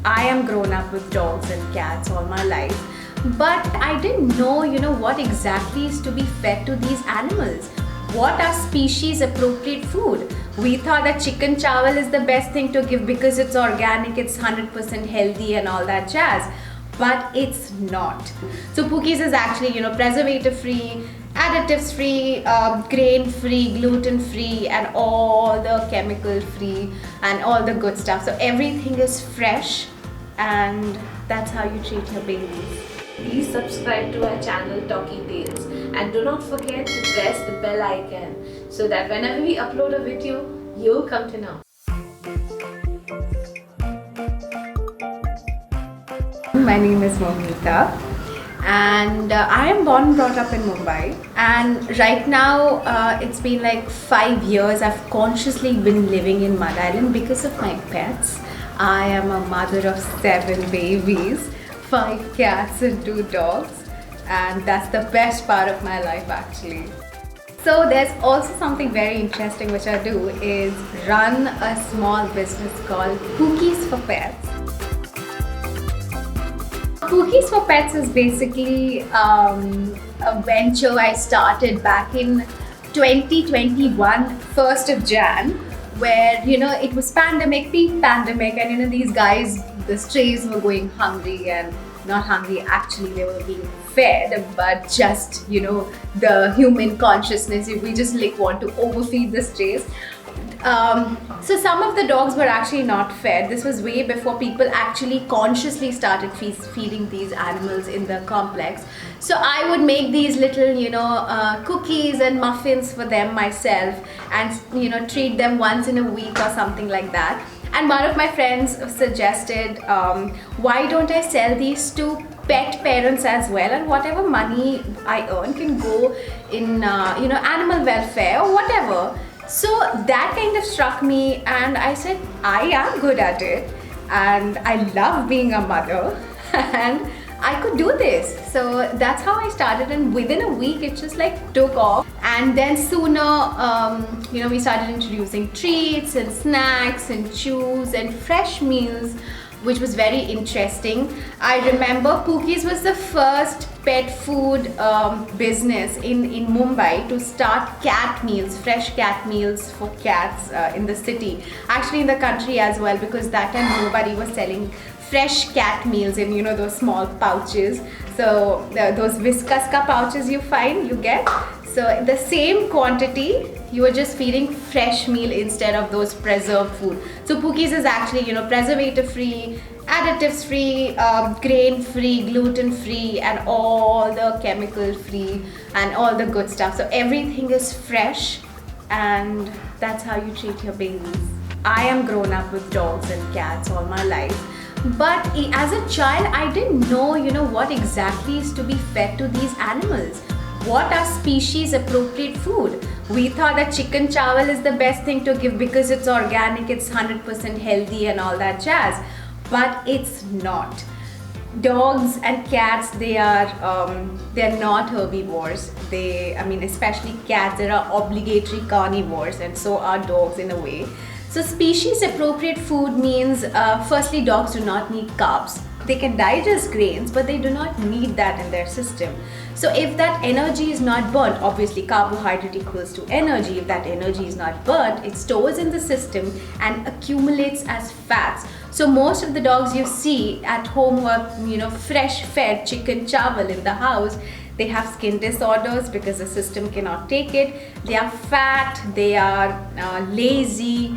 I am grown up with dogs and cats all my life, but I didn't know, what exactly is to be fed to these animals. What are species appropriate food? We thought that chicken chawal is the best thing to give because it's organic, it's 100% healthy and all that jazz. But it's not. So Pookies is actually, preservative free, additives free, grain free, gluten free, and all the chemical free and all the good stuff. So everything is fresh, and that's how you treat your babies. Please subscribe to our channel Talky Tails and do not forget to press the bell icon so that whenever we upload a video, you'll come to know. My name is Moumita, and I am born and brought up in Mumbai, and right now it's been like 5 years I've consciously been living in Mud Island because of my pets. I am a mother of 7 babies, 5 cats and 2 dogs, and that's the best part of my life actually. So there's also something very interesting which I do is run a small business called Pookies for Pets. Pookies for Pets is basically a venture I started back in 2021, 1st of Jan, where it was peak pandemic, and these guys, the strays were going hungry, and not hungry actually, they were being fed, but just the human consciousness, we just want to overfeed the strays. So some of the dogs were actually not fed. This was way before people actually consciously started feeding these animals in the complex. So I would make these little, cookies and muffins for them myself, and treat them once in a week or something like that. And one of my friends suggested, why don't I sell these to pet parents as well, and whatever money I earn can go in, animal welfare or whatever. So that kind of struck me, and I said, I am good at it, and I love being a mother, and I could do this. So that's how I started, and within a week it just took off. And then sooner, we started introducing treats and snacks and chews and fresh meals, which was very interesting. I remember Pookies was the first pet food business in Mumbai to start cat meals, fresh cat meals for cats in the city. Actually in the country as well, because that time nobody was selling fresh cat meals in those small pouches. So those viscous pouches you get. So the same quantity, you are just feeding fresh meal instead of those preserved food. So Pookies is actually preservative free, additives free, grain free, gluten free, and all the chemical free and all the good stuff. So everything is fresh, and that's how you treat your babies. I am grown up with dogs and cats all my life, but as a child I didn't know what exactly is to be fed to these animals. What are species appropriate food? We thought that chicken chawal is the best thing to give because it's organic, it's 100% healthy and all that jazz. But it's not. Dogs and cats, they're not herbivores. Especially cats, they are obligatory carnivores, and so are dogs in a way. So species appropriate food means, firstly, dogs do not need carbs. They can digest grains, but they do not need that in their system. So if that energy is not burnt, obviously carbohydrate equals to energy. If that energy is not burnt, it stores in the system and accumulates as fats. So most of the dogs you see at home who are fresh fed chicken chawal in the house, they have skin disorders because the system cannot take it. They are fat, they are lazy,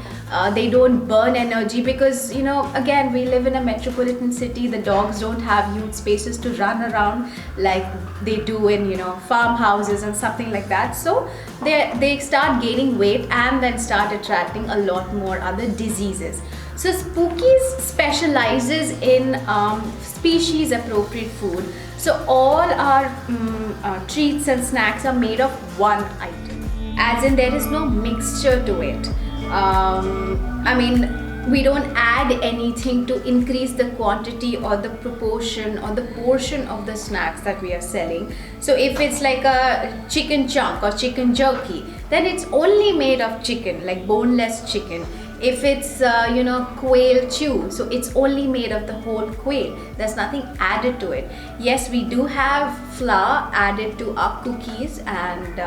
they don't burn energy because again, we live in a metropolitan city. The dogs don't have huge spaces to run around like they do in farmhouses and something like that. So they start gaining weight and then start attracting a lot more other diseases. So Pookies specializes in species appropriate food. So all our treats and snacks are made of one item, as in there is no mixture to it. We don't add anything to increase the quantity or the proportion or the portion of the snacks that we are selling. So if it's like a chicken chunk or chicken jerky, then it's only made of chicken, like boneless chicken. If it's quail chew, so it's only made of the whole quail. There's nothing added to it. Yes, we do have flour added to our cookies and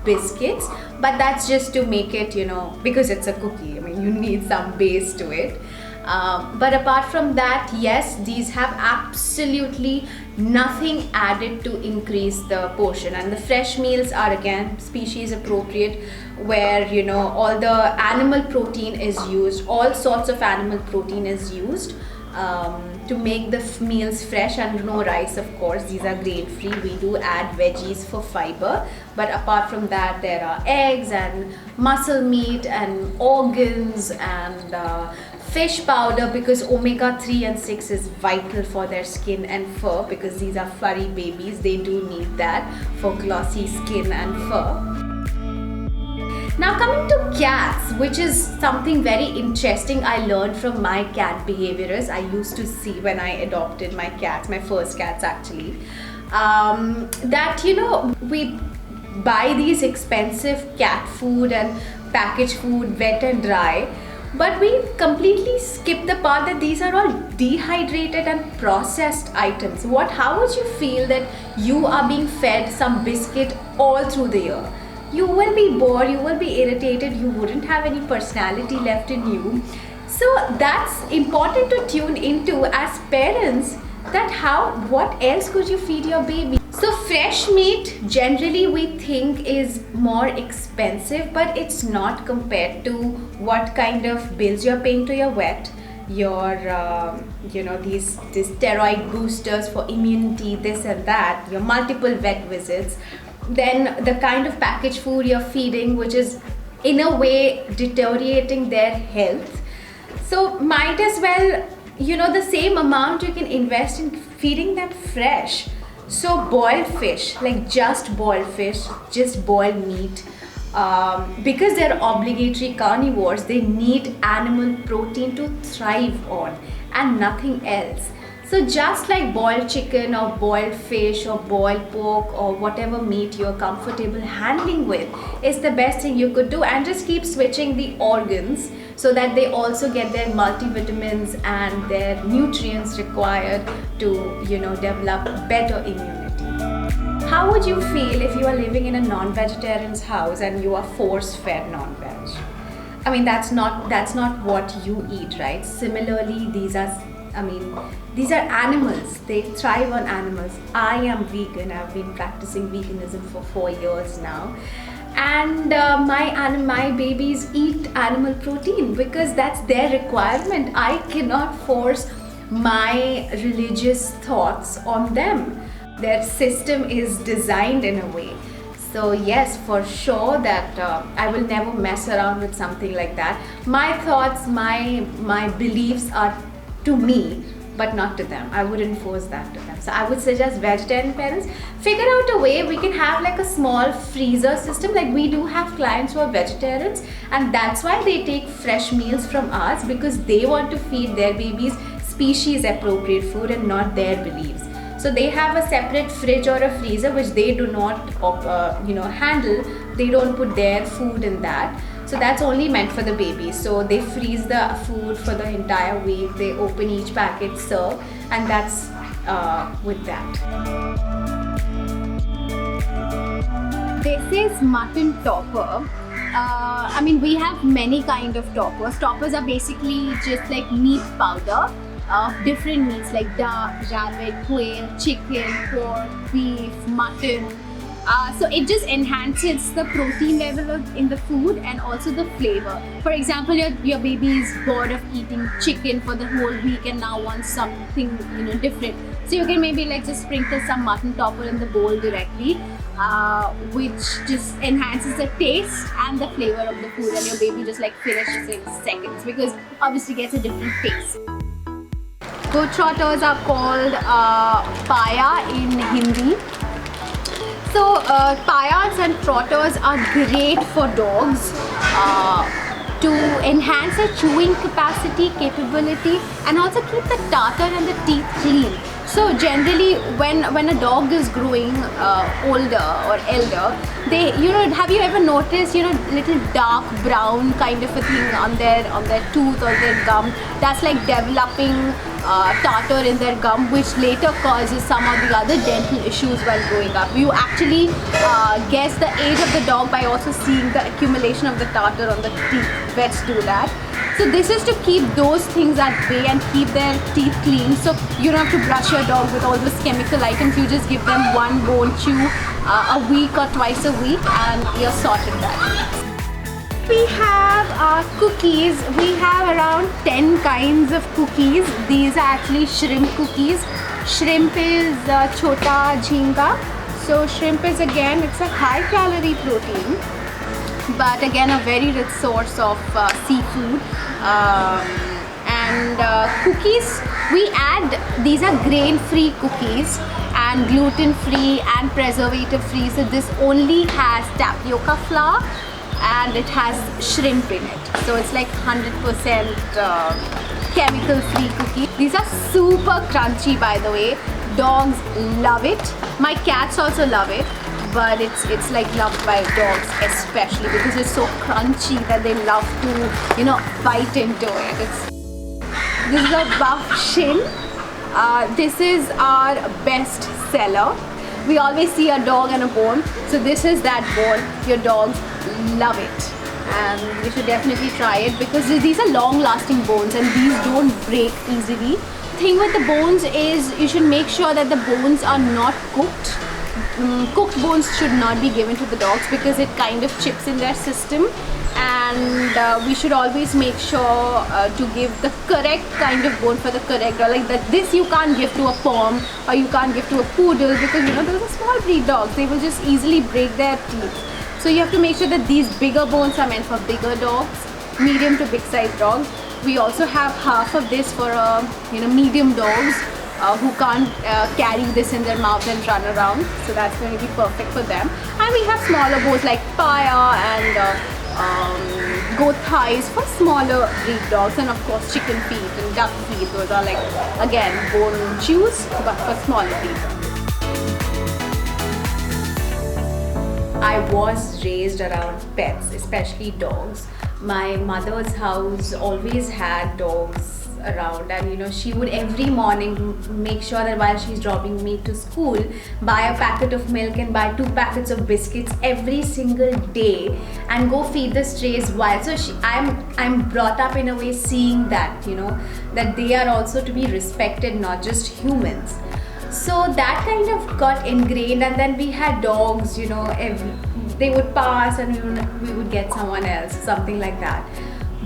biscuits, but that's just to make it, because it's a cookie. I mean, you need some base to it. But apart from that, yes, these have absolutely nothing added to increase the portion. And the fresh meals are again species appropriate, where all the animal protein is used, all sorts of animal protein is used to make the meals fresh, and no rice, of course. These are grain free. We do add veggies for fiber, but apart from that, there are eggs and muscle meat and organs and fish powder, because omega-3 and 6 is vital for their skin and fur, because these are furry babies. They do need that for glossy skin and fur. Now coming to cats, which is something very interesting I learned from my cat behaviorist. I used to see when I adopted my cats, my first cats actually, that we buy these expensive cat food and packaged food, wet and dry, but we completely skip the part that these are all dehydrated and processed items. How would you feel that you are being fed some biscuit all through the year? You will be bored, you will be irritated, you wouldn't have any personality left in you. So that's important to tune into as parents, that what else could you feed your baby? So fresh meat generally we think is more expensive, but it's not compared to what kind of bills you're paying to your vet, your these steroid boosters for immunity, this and that, your multiple vet visits, then the kind of packaged food you're feeding, which is in a way deteriorating their health. So might as well, the same amount you can invest in feeding them fresh. So boiled fish, like just boiled fish, just boiled meat, because they're obligatory carnivores, they need animal protein to thrive on and nothing else. So just like boiled chicken or boiled fish or boiled pork or whatever meat you're comfortable handling with is the best thing you could do, and just keep switching the organs so that they also get their multivitamins and their nutrients required to develop better immunity. How would you feel if you are living in a non-vegetarian's house and you are force-fed non-veg? I mean, that's not what you eat, right? Similarly, these are animals. They thrive on animals. I am vegan. I've been practicing veganism for 4 years now. And my babies eat animal protein because that's their requirement. I cannot force my religious thoughts on them. Their system is designed in a way. So yes, for sure that I will never mess around with something like that. My thoughts, my beliefs are to me, but not to them. I wouldn't force that to them. So I would suggest vegetarian parents figure out a way. We can have like a small freezer system. Like we do have clients who are vegetarians, and that's why they take fresh meals from us, because they want to feed their babies species appropriate food and not their beliefs. So they have a separate fridge or a freezer which they do not handle. They don't put their food in that. So that's only meant for the baby. So they freeze the food for the entire week. They open each packet, serve, and that's with that. This is mutton topper. We have many kind of toppers. Toppers are basically just like meat powder of different meats like duck, rabbit, quail, chicken, pork, beef, mutton. So it just enhances the protein level in the food and also the flavor. For example, your baby is bored of eating chicken for the whole week and now wants something different. So you can maybe like just sprinkle some mutton topper in the bowl directly, which just enhances the taste and the flavor of the food, and your baby just like finishes in seconds because obviously gets a different taste. Goat trotters are called paya in Hindi. So payas and trotters are great for dogs to enhance their chewing capacity, capability, and also keep the tartar and the teeth clean. So generally, when a dog is growing older or elder, they, have you ever noticed, little dark brown kind of a thing on their tooth or their gum? That's like developing tartar in their gum, which later causes some of the other dental issues while growing up. You actually guess the age of the dog by also seeing the accumulation of the tartar on the teeth. Vets do that. So this is to keep those things at bay and keep their teeth clean. So you don't have to brush your dog with all those chemical items. You just give them one bone chew a week or twice a week and you're sorted that. We have cookies. We have around 10 kinds of cookies. These are actually shrimp cookies. Shrimp is chota jhinga. So shrimp is, again, it's a high calorie protein, but again a very rich source of seafood. Cookies, we add, these are grain-free cookies and gluten-free and preservative-free. So this only has tapioca flour and it has shrimp in it. So it's like 100% chemical-free cookie. These are super crunchy, by the way. Dogs love it. My cats also love it. But it's like loved by dogs especially because it's so crunchy that they love to bite into it. This is a buff shin. This is our best seller. We always see a dog and a bone, so this is that bone. Your dogs love it and you should definitely try it because these are long lasting bones and these don't break easily. The thing with the bones is you should make sure that the bones are not cooked. Cooked bones should not be given to the dogs because it kind of chips in their system, and we should always make sure to give the correct kind of bone for the correct dog. Like that, this you can't give to a pom or you can't give to a poodle because those are small breed dogs. They will just easily break their teeth. So you have to make sure that these bigger bones are meant for bigger dogs, medium to big size dogs. We also have half of this for medium dogs who can't carry this in their mouth and run around, so that's going to be perfect for them. And we have smaller bones like paya and goat thighs for smaller breed dogs, and of course chicken feet and duck feet. Those are like, again, bone chews but for smaller breed. I was raised around pets, especially dogs. My mother's house always had dogs around, and she would every morning make sure that while she's dropping me to school, buy a packet of milk and buy 2 packets of biscuits every single day and go feed the strays wild. So I'm brought up in a way seeing that that they are also to be respected, not just humans. So that kind of got ingrained, and then we had dogs, they would pass and we would get someone else, something like that.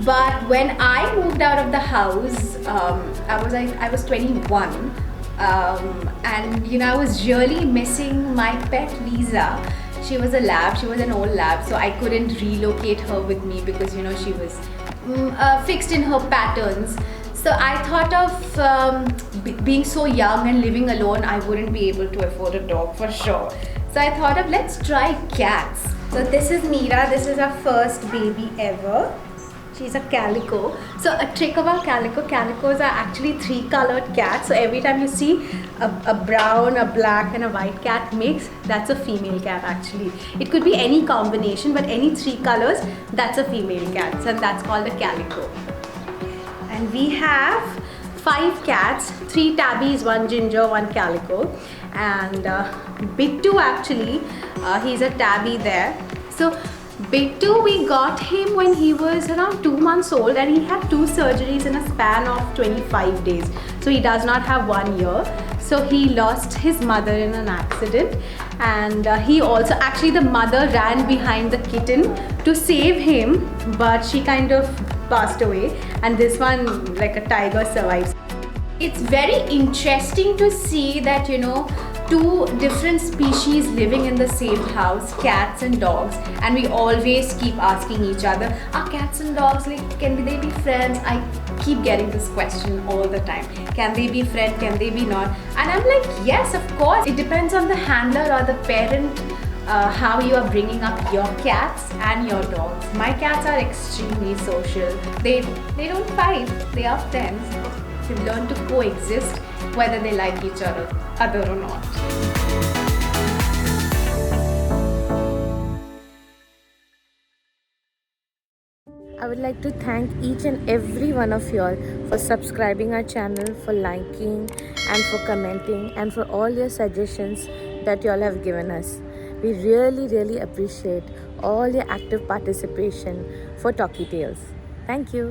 But when I moved out of the house, I was 21, and I was really missing my pet Lisa. She was a lab, she was an old lab, so I couldn't relocate her with me because she was fixed in her patterns. So I thought of being so young and living alone, I wouldn't be able to afford a dog for sure. So I thought of, let's try cats. So this is Meera, this is our first baby ever. She's a calico. So a trick about calicos are actually 3 colored cats. So every time you see a brown, a black and a white cat mix, that's a female cat actually. It could be any combination, but any 3 colors, that's a female cat. So that's called a calico. And we have 5 cats, 3 tabbies, 1 ginger, 1 calico. And Bittu actually, he's a tabby there. So Bittu, we got him when he was around 2 months old, and he had 2 surgeries in a span of 25 days. So he does not have 1 year. So he lost his mother in an accident, and he also, actually the mother ran behind the kitten to save him, but she kind of passed away, and this one, like a tiger, survives. It's very interesting to see that 2 different species living in the same house, cats and dogs, and we always keep asking each other, are cats and dogs, like, can they be friends? I keep getting this question all the time. Can they be friends? Can they be not? And I'm like, yes, of course. It depends on the handler or the parent, how you are bringing up your cats and your dogs. My cats are extremely social. They don't fight. They are friends. should learn to coexist whether they like each other or not. I would like to thank each and every one of y'all for subscribing our channel, for liking and for commenting, and for all your suggestions that y'all have given us. We really appreciate all your active participation for Talky Tails. Thank you.